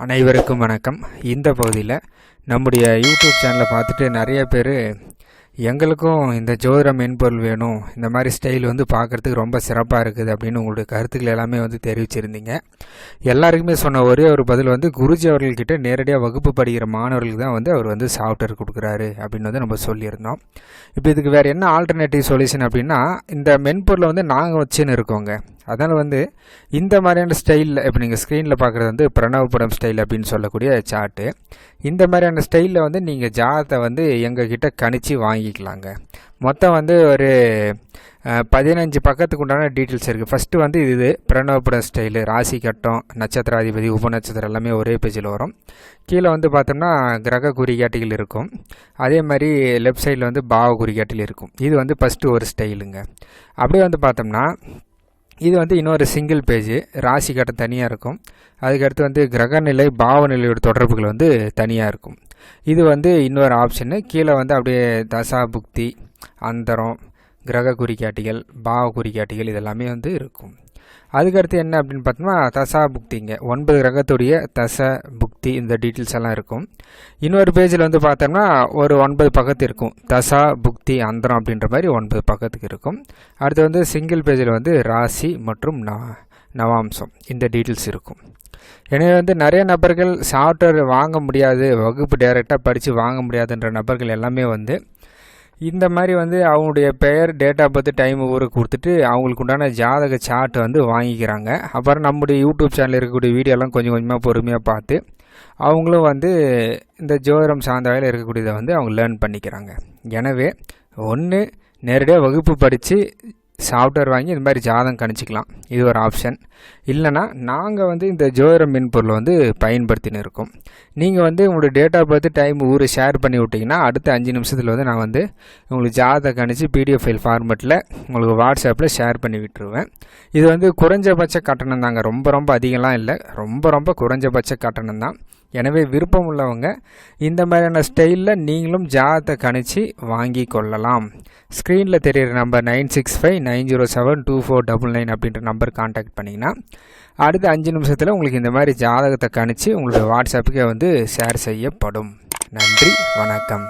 அனைவருக்கும் வணக்கம். இந்த பகுதியில் நம்முடைய யூடியூப் சேனலை பார்த்துட்டு நிறைய பேர் எங்களுக்கும் இந்த ஜோதிட மென்பொருள் வேணும், இந்த மாதிரி ஸ்டைல் பார்க்குறதுக்கு ரொம்ப சிறப்பாக இருக்குது அப்படின்னு உங்களுடைய கருத்துக்கள் எல்லாமே தெரிவிச்சிருந்தீங்க. எல்லாருக்குமே சொன்ன ஒரே ஒரு பதில் குருஜி அவர்கள்கிட்ட நேரடியாக வகுப்பு படிக்கிற மாணவர்களுக்கு தான் அவர் சாஃப்ட்வேர் கொடுக்குறாரு அப்படின்னு நம்ம சொல்லியிருந்தோம். இப்போ இதுக்கு வேறு என்ன ஆல்டர்னேட்டிவ் சொல்யூஷன் அப்படின்னா, இந்த மென்பொருளை நாங்கள் வச்சுன்னு இருக்கோங்க. அதனால் இந்த மாதிரியான ஸ்டைலில் இப்போ நீங்கள் ஸ்க்ரீனில் பார்க்குறது பிரணவபுரம் ஸ்டைல் அப்படின்னு சொல்லக்கூடிய சார்ட்டு. இந்த மாதிரியான ஸ்டைலில் நீங்கள் ஜாதத்தை எங்ககிட்ட கணிச்சு வாங்கிக்கலாங்க. மொத்தம் ஒரு 15 பக்கத்துக்கு உண்டான டீட்டெயில்ஸ் இருக்குது. ஃபஸ்ட்டு இது பிரணவபுரம் ஸ்டைலு, ராசி கட்டம், நட்சத்திராதிபதி, உபநட்சத்திரம் எல்லாமே ஒரே பேஜில் வரும். கீழே பார்த்தோம்னா கிரக குறிகாட்டிகள் இருக்கும். அதே மாதிரி லெஃப்ட் சைடில் பாவ குறிகாட்டிகள் இருக்கும். இது ஃபஸ்ட்டு ஒரு ஸ்டைலுங்க. அப்படியே பார்த்தோம்னா இது இன்னொரு சிங்கிள் பேஜ், ராசி கட்டம் தனியாக இருக்கும். அதுக்கடுத்து கிரகநிலை, பாவநிலையோட தொடர்புகள் தனியாக இருக்கும். இது இன்னொரு ஆப்ஷனு. கீழே அப்படியே தசா புக்தி, அந்தரம், கிரக குறிகாட்டிகள், பாவ குறிகாட்டிகள் இதெல்லாமே இருக்கும். அதுக்கடுத்து என்ன அப்படின்னு பார்த்தோம்னா தசா புக்திங்க, 9 கிரகத்துடைய தசை புக்தி, இந்த டீட்டெயில்ஸ் எல்லாம் இருக்கும். இன்னொரு பேஜில் பார்த்தோம்னா ஒரு 9 பக்கத்து இருக்கும். தசா புக்தி அந்தரம் அப்படின்ற மாதிரி 9 பக்கத்துக்கு இருக்கும். அடுத்து சிங்கிள் பேஜில் ராசி மற்றும் நவாம்சம் இந்த டீட்டெயில்ஸ் இருக்கும். எனவே நிறைய நபர்கள் சாஃப்ட்வேர் வாங்க முடியாது, வகுப்பு டைரெக்டாக படித்து வாங்க முடியாதுன்ற நபர்கள் எல்லாமே இந்த மாதிரி அவங்களுடைய பெயர், டேட் ஆஃப் பர்த், டைம் ஊருக்கு கொடுத்துட்டு அவங்களுக்கு உண்டான ஜாதக சார்ட் வாங்கிக்கிறாங்க. அப்புறம் நம்முடைய யூடியூப் சேனலில் இருக்கக்கூடிய வீடியோலாம் கொஞ்சம் கொஞ்சமாக பொறுமையாக பார்த்து அவங்களும் இந்த ஜோதிடம் சார்ந்த வகையில் இருக்கக்கூடியதை அவங்க லேர்ன் பண்ணிக்கிறாங்க. எனவே ஒன்று நேரடியாக வகுப்பு படித்து சாஃப்ட்வேர் வாங்கி இந்த மாதிரி ஜாதகம் கணிச்சிக்கலாம், இது ஒரு ஆப்ஷன். இல்லைனா நாங்கள் இந்த ஜோதிட மென்பொருளை பயன்படுத்தின்னு இருக்கோம். நீங்கள் உங்களோட டேட் ஆஃப் பர்த், டைம், ஊர் ஷேர் பண்ணி விட்டிங்கன்னா அடுத்த 5 நிமிஷத்தில் நான் உங்களுக்கு ஜாதகம் கணிச்சு PDF ஃபைல் ஃபார்மெட்டில் உங்களுக்கு வாட்ஸ்அப்பில் ஷேர் பண்ணி விட்டுருவேன். இது குறைஞ்சபட்ச கட்டணம் தாங்க, ரொம்ப அதிகம்லாம் இல்லை, ரொம்ப குறைஞ்சபட்ச கட்டணம் தான். எனவே விருப்பம் உள்ளவங்க இந்த மாதிரியான ஸ்டைலில் நீங்களும் ஜாதகத்தை கணிச்சு வாங்கி கொள்ளலாம். ஸ்க்ரீனில் தெரிகிற நம்பர் 9659072499 அப்படின்ற நம்பர் கான்டாக்ட் பண்ணிங்கன்னா அடுத்த 5 நிமிஷத்தில் உங்களுக்கு இந்த மாதிரி ஜாதகத்தை கணிச்சு உங்களுடைய வாட்ஸ்அப்புக்கே ஷேர் செய்யப்படும். நன்றி, வணக்கம்.